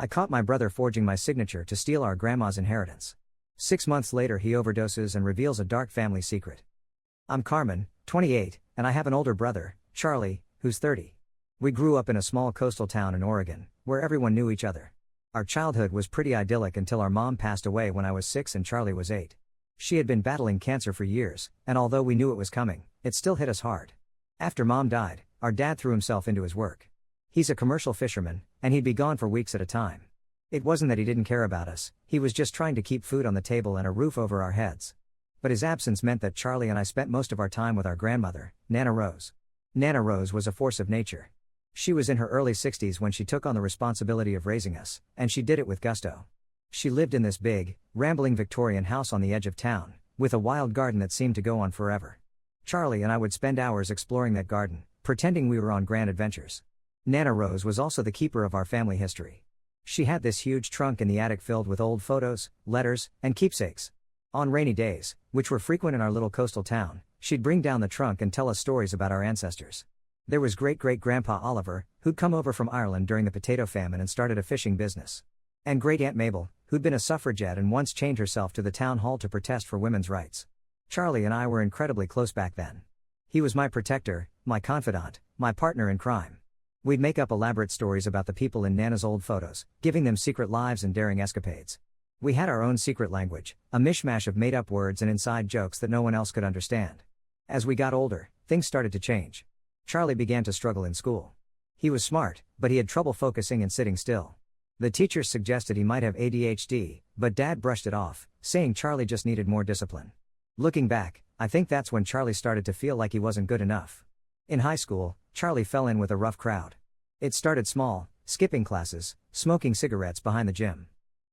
I caught my brother forging my signature to steal our grandma's inheritance. 6 months later he overdoses and reveals a dark family secret. I'm Carmen, 28, and I have an older brother, Charlie, who's 30. We grew up in a small coastal town in Oregon, where everyone knew each other. Our childhood was pretty idyllic until our mom passed away when I was 6 and Charlie was 8. She had been battling cancer for years, and although we knew it was coming, it still hit us hard. After Mom died, our dad threw himself into his work. He's a commercial fisherman, and he'd be gone for weeks at a time. It wasn't that he didn't care about us, he was just trying to keep food on the table and a roof over our heads. But his absence meant that Charlie and I spent most of our time with our grandmother, Nana Rose. Nana Rose was a force of nature. She was in her early 60s when she took on the responsibility of raising us, and she did it with gusto. She lived in this big, rambling Victorian house on the edge of town, with a wild garden that seemed to go on forever. Charlie and I would spend hours exploring that garden, pretending we were on grand adventures. Nana Rose was also the keeper of our family history. She had this huge trunk in the attic filled with old photos, letters, and keepsakes. On rainy days, which were frequent in our little coastal town, she'd bring down the trunk and tell us stories about our ancestors. There was great-great-grandpa Oliver, who'd come over from Ireland during the potato famine and started a fishing business. And great-aunt Mabel, who'd been a suffragette and once chained herself to the town hall to protest for women's rights. Charlie and I were incredibly close back then. He was my protector, my confidant, my partner in crime. We'd make up elaborate stories about the people in Nana's old photos, giving them secret lives and daring escapades. We had our own secret language, a mishmash of made-up words and inside jokes that no one else could understand. As we got older, things started to change. Charlie began to struggle in school. He was smart, but he had trouble focusing and sitting still. The teachers suggested he might have ADHD, but Dad brushed it off, saying Charlie just needed more discipline. Looking back, I think that's when Charlie started to feel like he wasn't good enough. In high school, Charlie fell in with a rough crowd. It started small, skipping classes, smoking cigarettes behind the gym.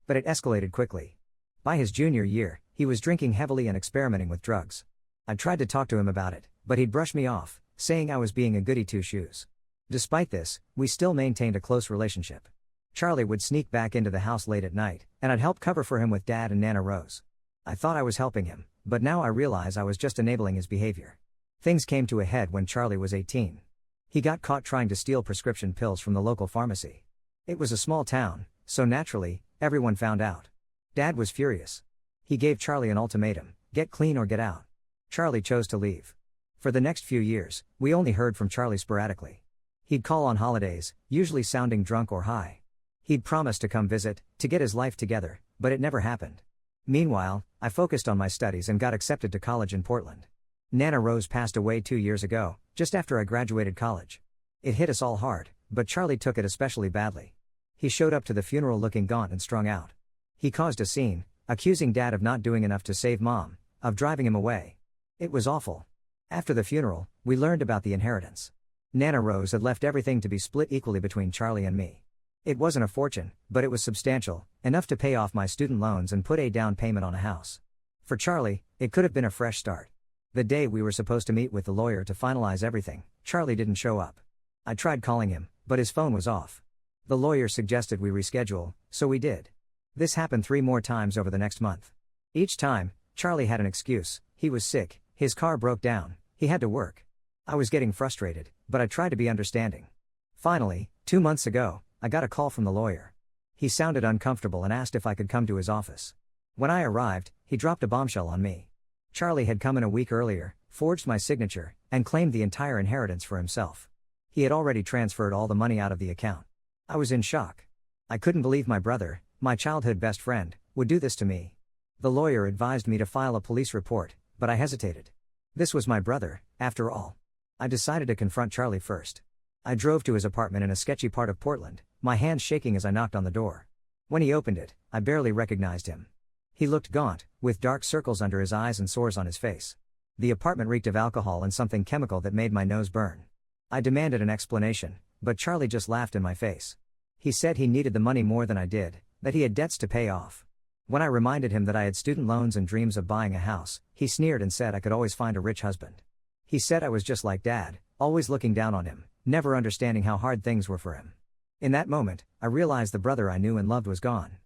But it escalated quickly. By his junior year, he was drinking heavily and experimenting with drugs. I tried to talk to him about it, but he'd brush me off, saying I was being a goody two-shoes. Despite this, we still maintained a close relationship. Charlie would sneak back into the house late at night, and I'd help cover for him with Dad and Nana Rose. I thought I was helping him, but now I realize I was just enabling his behavior. Things came to a head when Charlie was 18. He got caught trying to steal prescription pills from the local pharmacy. It was a small town, so naturally, everyone found out. Dad was furious. He gave Charlie an ultimatum: get clean or get out. Charlie chose to leave. For the next few years, we only heard from Charlie sporadically. He'd call on holidays, usually sounding drunk or high. He'd promise to come visit, to get his life together, but it never happened. Meanwhile, I focused on my studies and got accepted to college in Portland. Nana Rose passed away 2 years ago, just after I graduated college. It hit us all hard, but Charlie took it especially badly. He showed up to the funeral looking gaunt and strung out. He caused a scene, accusing Dad of not doing enough to save Mom, of driving him away. It was awful. After the funeral, we learned about the inheritance. Nana Rose had left everything to be split equally between Charlie and me. It wasn't a fortune, but it was substantial, enough to pay off my student loans and put a down payment on a house. For Charlie, it could have been a fresh start. The day we were supposed to meet with the lawyer to finalize everything, Charlie didn't show up. I tried calling him, but his phone was off. The lawyer suggested we reschedule, so we did. This happened 3 more times over the next month. Each time, Charlie had an excuse: he was sick, his car broke down, he had to work. I was getting frustrated, but I tried to be understanding. Finally, 2 months ago, I got a call from the lawyer. He sounded uncomfortable and asked if I could come to his office. When I arrived, he dropped a bombshell on me. Charlie had come in a week earlier, forged my signature, and claimed the entire inheritance for himself. He had already transferred all the money out of the account. I was in shock. I couldn't believe my brother, my childhood best friend, would do this to me. The lawyer advised me to file a police report, but I hesitated. This was my brother, after all. I decided to confront Charlie first. I drove to his apartment in a sketchy part of Portland, my hands shaking as I knocked on the door. When he opened it, I barely recognized him. He looked gaunt, with dark circles under his eyes and sores on his face. The apartment reeked of alcohol and something chemical that made my nose burn. I demanded an explanation, but Charlie just laughed in my face. He said he needed the money more than I did, that he had debts to pay off. When I reminded him that I had student loans and dreams of buying a house, he sneered and said I could always find a rich husband. He said I was just like Dad, always looking down on him, never understanding how hard things were for him. In that moment, I realized the brother I knew and loved was gone.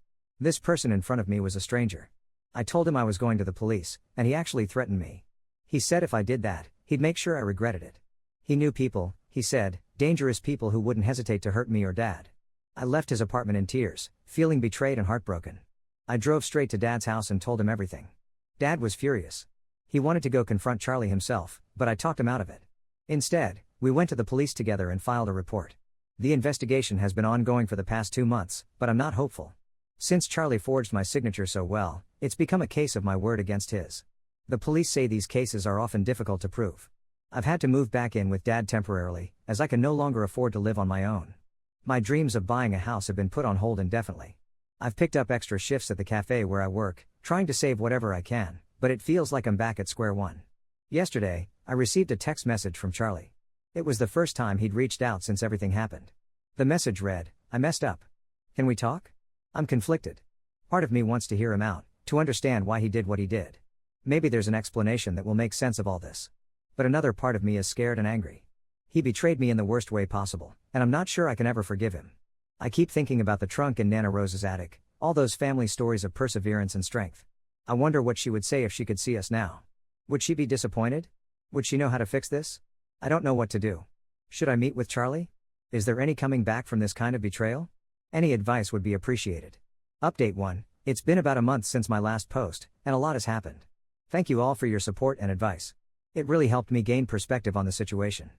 This person in front of me was a stranger. I told him I was going to the police, and he actually threatened me. He said if I did that, he'd make sure I regretted it. He knew people, he said, dangerous people who wouldn't hesitate to hurt me or Dad. I left his apartment in tears, feeling betrayed and heartbroken. I drove straight to Dad's house and told him everything. Dad was furious. He wanted to go confront Charlie himself, but I talked him out of it. Instead, we went to the police together and filed a report. The investigation has been ongoing for the past 2 months, but I'm not hopeful. Since Charlie forged my signature so well, it's become a case of my word against his. The police say these cases are often difficult to prove. I've had to move back in with Dad temporarily, as I can no longer afford to live on my own. My dreams of buying a house have been put on hold indefinitely. I've picked up extra shifts at the cafe where I work, trying to save whatever I can, but it feels like I'm back at square one. Yesterday, I received a text message from Charlie. It was the first time he'd reached out since everything happened. The message read, "I messed up. Can we talk?" I'm conflicted. Part of me wants to hear him out, to understand why he did what he did. Maybe there's an explanation that will make sense of all this. But another part of me is scared and angry. He betrayed me in the worst way possible, and I'm not sure I can ever forgive him. I keep thinking about the trunk in Nana Rose's attic, all those family stories of perseverance and strength. I wonder what she would say if she could see us now. Would she be disappointed? Would she know how to fix this? I don't know what to do. Should I meet with Charlie? Is there any coming back from this kind of betrayal? Any advice would be appreciated. Update 1. It's been about a month since my last post, and a lot has happened. Thank you all for your support and advice. It really helped me gain perspective on the situation.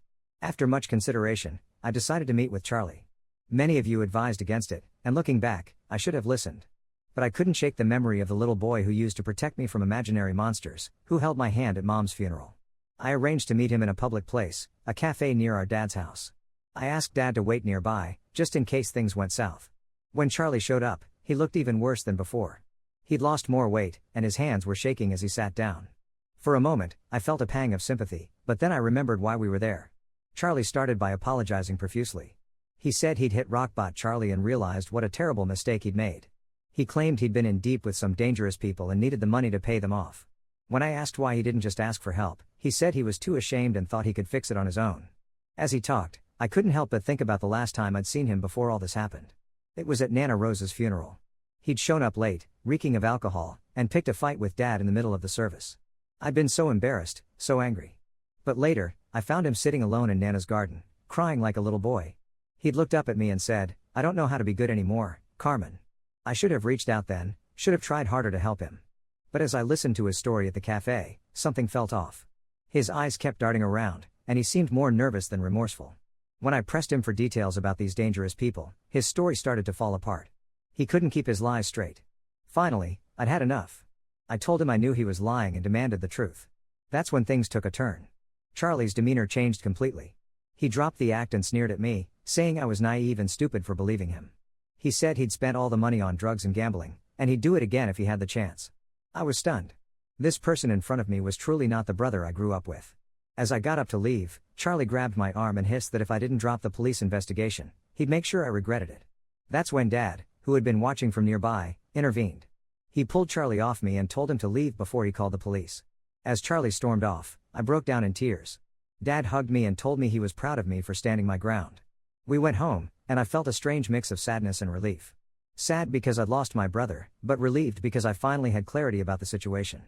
After much consideration, I decided to meet with Charlie. Many of you advised against it, and looking back, I should have listened. But I couldn't shake the memory of the little boy who used to protect me from imaginary monsters, who held my hand at Mom's funeral. I arranged to meet him in a public place, a cafe near our dad's house. I asked Dad to wait nearby, just in case things went south. When Charlie showed up, he looked even worse than before. He'd lost more weight, and his hands were shaking as he sat down. For a moment, I felt a pang of sympathy, but then I remembered why we were there. Charlie started by apologizing profusely. He said he'd hit rock bottom Charlie and realized what a terrible mistake he'd made. He claimed he'd been in deep with some dangerous people and needed the money to pay them off. When I asked why he didn't just ask for help, he said he was too ashamed and thought he could fix it on his own. As he talked, I couldn't help but think about the last time I'd seen him before all this happened. It was at Nana Rose's funeral. He'd shown up late, reeking of alcohol, and picked a fight with Dad in the middle of the service. I'd been so embarrassed, so angry. But later, I found him sitting alone in Nana's garden, crying like a little boy. He'd looked up at me and said, "I don't know how to be good anymore, Carmen." I should have reached out then, should have tried harder to help him. But as I listened to his story at the cafe, something felt off. His eyes kept darting around, and he seemed more nervous than remorseful. When I pressed him for details about these dangerous people, his story started to fall apart. He couldn't keep his lies straight. Finally, I'd had enough. I told him I knew he was lying and demanded the truth. That's when things took a turn. Charlie's demeanor changed completely. He dropped the act and sneered at me, saying I was naive and stupid for believing him. He said he'd spent all the money on drugs and gambling, and he'd do it again if he had the chance. I was stunned. This person in front of me was truly not the brother I grew up with. As I got up to leave, Charlie grabbed my arm and hissed that if I didn't drop the police investigation, he'd make sure I regretted it. That's when Dad, who had been watching from nearby, intervened. He pulled Charlie off me and told him to leave before he called the police. As Charlie stormed off, I broke down in tears. Dad hugged me and told me he was proud of me for standing my ground. We went home, and I felt a strange mix of sadness and relief. Sad because I'd lost my brother, but relieved because I finally had clarity about the situation.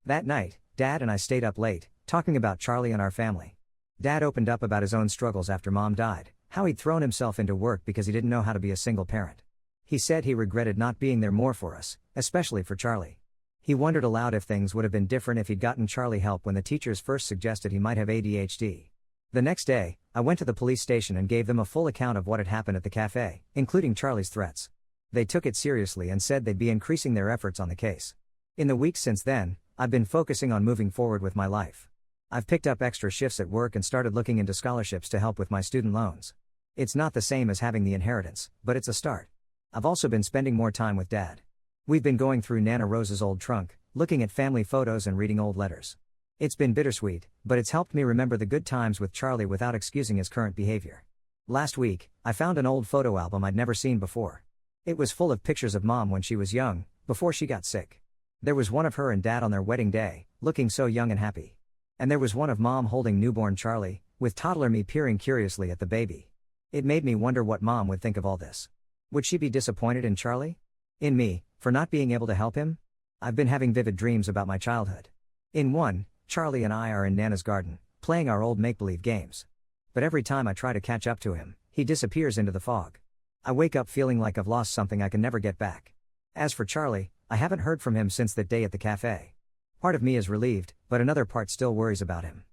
That night, Dad and I stayed up late, talking about Charlie and our family. Dad opened up about his own struggles after Mom died, how he'd thrown himself into work because he didn't know how to be a single parent. He said he regretted not being there more for us, especially for Charlie. He wondered aloud if things would have been different if he'd gotten Charlie help when the teachers first suggested he might have ADHD. The next day, I went to the police station and gave them a full account of what had happened at the cafe, including Charlie's threats. They took it seriously and said they'd be increasing their efforts on the case. In the weeks since then, I've been focusing on moving forward with my life. I've picked up extra shifts at work and started looking into scholarships to help with my student loans. It's not the same as having the inheritance, but it's a start. I've also been spending more time with Dad. We've been going through Nana Rose's old trunk, looking at family photos and reading old letters. It's been bittersweet, but it's helped me remember the good times with Charlie without excusing his current behavior. Last week, I found an old photo album I'd never seen before. It was full of pictures of Mom when she was young, before she got sick. There was one of her and Dad on their wedding day, looking so young and happy. And there was one of Mom holding newborn Charlie, with toddler me peering curiously at the baby. It made me wonder what Mom would think of all this. Would she be disappointed in Charlie? In me, for not being able to help him? I've been having vivid dreams about my childhood. In one, Charlie and I are in Nana's garden, playing our old make-believe games. But every time I try to catch up to him, he disappears into the fog. I wake up feeling like I've lost something I can never get back. As for Charlie, I haven't heard from him since that day at the cafe. Part of me is relieved, but another part still worries about him.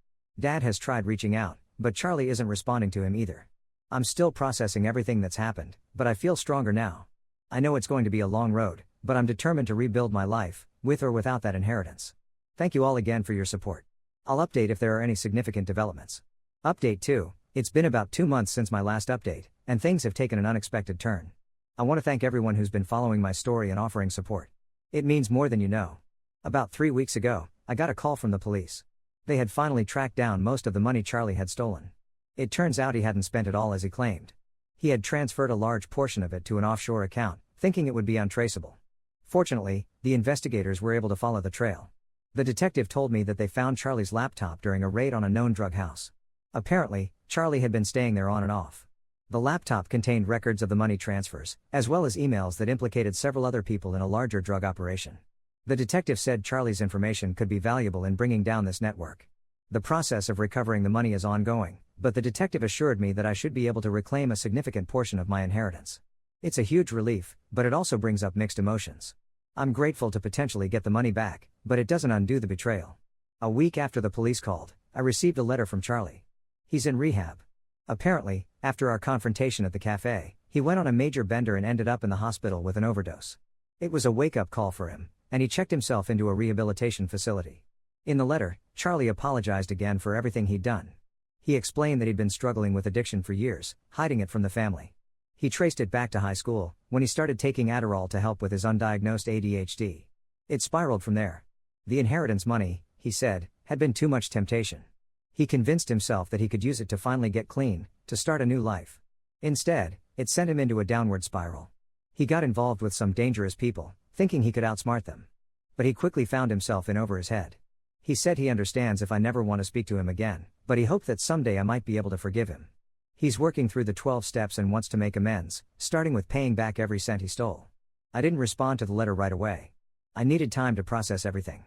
Dad has tried reaching out, but Charlie isn't responding to him either. I'm still processing everything that's happened, but I feel stronger now. I know it's going to be a long road, but I'm determined to rebuild my life, with or without that inheritance. Thank you all again for your support. I'll update if there are any significant developments. Update 2. It's been about 2 months since my last update, and things have taken an unexpected turn. I want to thank everyone who's been following my story and offering support. It means more than you know. About 3 weeks ago, I got a call from the police. They had finally tracked down most of the money Charlie had stolen. It turns out he hadn't spent it all as he claimed. He had transferred a large portion of it to an offshore account, thinking it would be untraceable. Fortunately, the investigators were able to follow the trail. The detective told me that they found Charlie's laptop during a raid on a known drug house. Apparently, Charlie had been staying there on and off. The laptop contained records of the money transfers, as well as emails that implicated several other people in a larger drug operation. The detective said Charlie's information could be valuable in bringing down this network. The process of recovering the money is ongoing, but the detective assured me that I should be able to reclaim a significant portion of my inheritance. It's a huge relief, but it also brings up mixed emotions. I'm grateful to potentially get the money back, but it doesn't undo the betrayal. A week after the police called, I received a letter from Charlie. He's in rehab. Apparently, after our confrontation at the cafe, he went on a major bender and ended up in the hospital with an overdose. It was a wake-up call for him, and he checked himself into a rehabilitation facility. In the letter, Charlie apologized again for everything he'd done. He explained that he'd been struggling with addiction for years, hiding it from the family. He traced it back to high school, when he started taking Adderall to help with his undiagnosed ADHD. It spiraled from there. The inheritance money, he said, had been too much temptation. He convinced himself that he could use it to finally get clean, to start a new life. Instead, it sent him into a downward spiral. He got involved with some dangerous people, thinking he could outsmart them. But he quickly found himself in over his head. He said he understands if I never want to speak to him again, but he hoped that someday I might be able to forgive him. He's working through the 12 steps and wants to make amends, starting with paying back every cent he stole. I didn't respond to the letter right away. I needed time to process everything.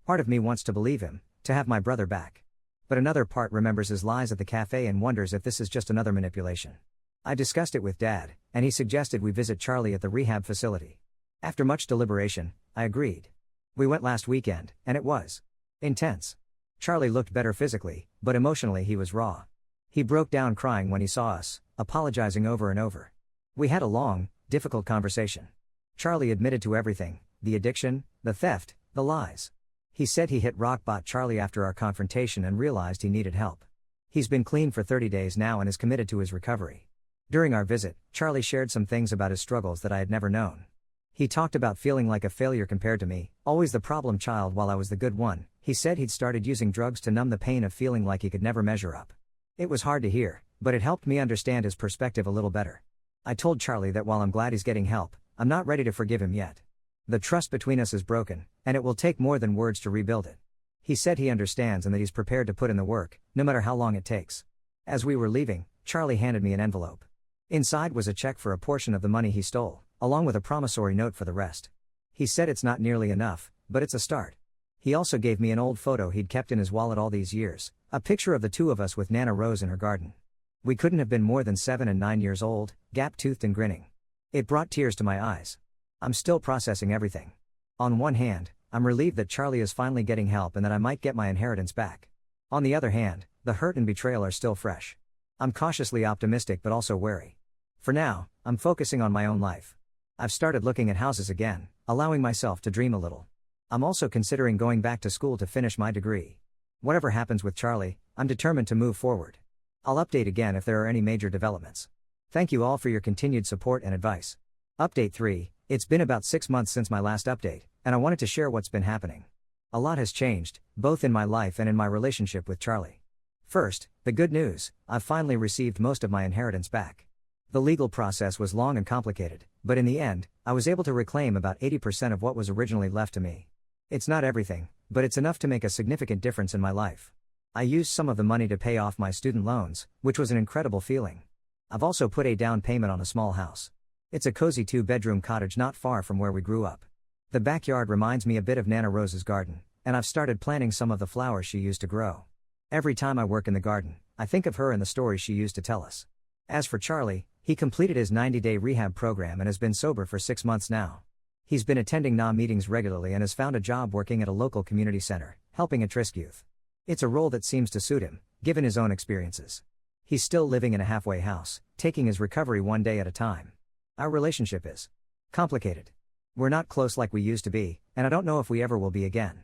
Part of me wants to believe him, to have my brother back. But another part remembers his lies at the cafe and wonders if this is just another manipulation. I discussed it with Dad, and he suggested we visit Charlie at the rehab facility. After much deliberation, I agreed. We went last weekend, and it was intense. Charlie looked better physically, but emotionally he was raw. He broke down crying when he saw us, apologizing over and over. We had a long, difficult conversation. Charlie admitted to everything, the addiction, the theft, the lies. He said he hit rock bottom Charlie after our confrontation and realized he needed help. He's been clean for 30 days now and is committed to his recovery. During our visit, Charlie shared some things about his struggles that I had never known. He talked about feeling like a failure compared to me, always the problem child while I was the good one. He said he'd started using drugs to numb the pain of feeling like he could never measure up. It was hard to hear, but it helped me understand his perspective a little better. I told Charlie that while I'm glad he's getting help, I'm not ready to forgive him yet. The trust between us is broken, and it will take more than words to rebuild it. He said he understands and that he's prepared to put in the work, no matter how long it takes. As we were leaving, Charlie handed me an envelope. Inside was a check for a portion of the money he stole, along with a promissory note for the rest. He said it's not nearly enough, but it's a start. He also gave me an old photo he'd kept in his wallet all these years, a picture of the two of us with Nana Rose in her garden. We couldn't have been more than 7 and 9 years old, gap-toothed and grinning. It brought tears to my eyes. I'm still processing everything. On one hand, I'm relieved that Charlie is finally getting help and that I might get my inheritance back. On the other hand, the hurt and betrayal are still fresh. I'm cautiously optimistic but also wary. For now, I'm focusing on my own life. I've started looking at houses again, allowing myself to dream a little. I'm also considering going back to school to finish my degree. Whatever happens with Charlie, I'm determined to move forward. I'll update again if there are any major developments. Thank you all for your continued support and advice. Update 3. It's been about 6 months since my last update, and I wanted to share what's been happening. A lot has changed, both in my life and in my relationship with Charlie. First, the good news, I've finally received most of my inheritance back. The legal process was long and complicated, but in the end, I was able to reclaim about 80% of what was originally left to me. It's not everything, but it's enough to make a significant difference in my life. I used some of the money to pay off my student loans, which was an incredible feeling. I've also put a down payment on a small house. It's a cozy 2-bedroom cottage not far from where we grew up. The backyard reminds me a bit of Nana Rose's garden, and I've started planting some of the flowers she used to grow. Every time I work in the garden, I think of her and the stories she used to tell us. As for Charlie, He completed his 90-day rehab program and has been sober for 6 months now. He's been attending NA meetings regularly and has found a job working at a local community center, helping at-risk youth. It's a role that seems to suit him, given his own experiences. He's still living in a halfway house, taking his recovery one day at a time. Our relationship is complicated. We're not close like we used to be, and I don't know if we ever will be again.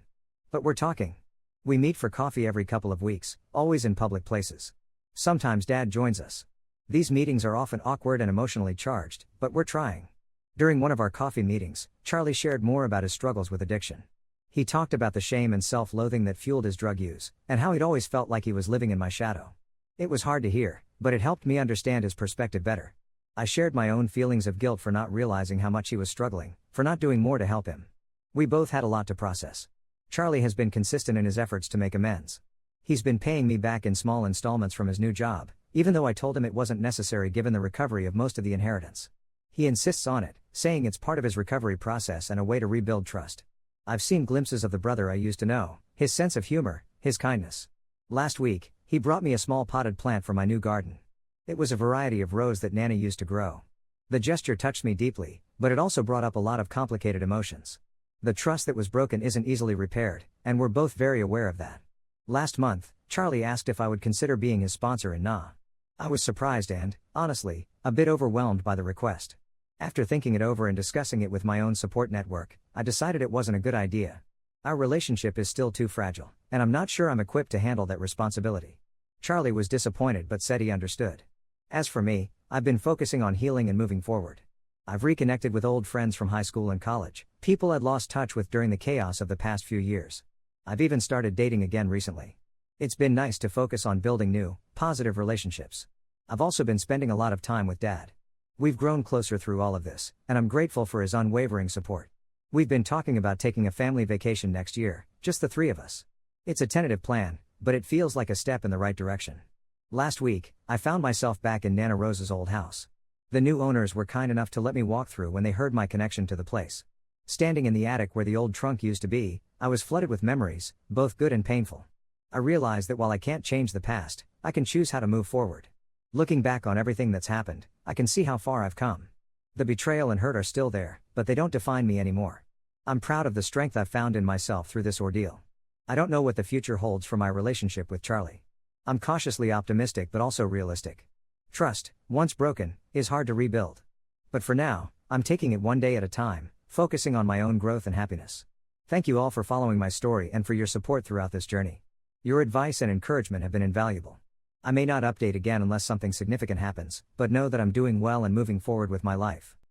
But we're talking. We meet for coffee every couple of weeks, always in public places. Sometimes Dad joins us. These meetings are often awkward and emotionally charged, but we're trying. During one of our coffee meetings, Charlie shared more about his struggles with addiction. He talked about the shame and self-loathing that fueled his drug use, and how he'd always felt like he was living in my shadow. It was hard to hear, but it helped me understand his perspective better. I shared my own feelings of guilt for not realizing how much he was struggling, for not doing more to help him. We both had a lot to process. Charlie has been consistent in his efforts to make amends. He's been paying me back in small installments from his new job, even though I told him it wasn't necessary given the recovery of most of the inheritance. He insists on it, saying it's part of his recovery process and a way to rebuild trust. I've seen glimpses of the brother I used to know, his sense of humor, his kindness. Last week, he brought me a small potted plant for my new garden. It was a variety of rose that Nana used to grow. The gesture touched me deeply, but it also brought up a lot of complicated emotions. The trust that was broken isn't easily repaired, and we're both very aware of that. Last month, Charlie asked if I would consider being his sponsor in NA. I was surprised and, honestly, a bit overwhelmed by the request. After thinking it over and discussing it with my own support network, I decided it wasn't a good idea. Our relationship is still too fragile, and I'm not sure I'm equipped to handle that responsibility. Charlie was disappointed but said he understood. As for me, I've been focusing on healing and moving forward. I've reconnected with old friends from high school and college, people I'd lost touch with during the chaos of the past few years. I've even started dating again recently. It's been nice to focus on building new, positive relationships. I've also been spending a lot of time with Dad. We've grown closer through all of this, and I'm grateful for his unwavering support. We've been talking about taking a family vacation next year, just the three of us. It's a tentative plan, but it feels like a step in the right direction. Last week, I found myself back in Nana Rose's old house. The new owners were kind enough to let me walk through when they heard my connection to the place. Standing in the attic where the old trunk used to be, I was flooded with memories, both good and painful. I realized that while I can't change the past, I can choose how to move forward. Looking back on everything that's happened, I can see how far I've come. The betrayal and hurt are still there, but they don't define me anymore. I'm proud of the strength I've found in myself through this ordeal. I don't know what the future holds for my relationship with Charlie. I'm cautiously optimistic but also realistic. Trust, once broken, is hard to rebuild. But for now, I'm taking it one day at a time, focusing on my own growth and happiness. Thank you all for following my story and for your support throughout this journey. Your advice and encouragement have been invaluable. I may not update again unless something significant happens, but know that I'm doing well and moving forward with my life.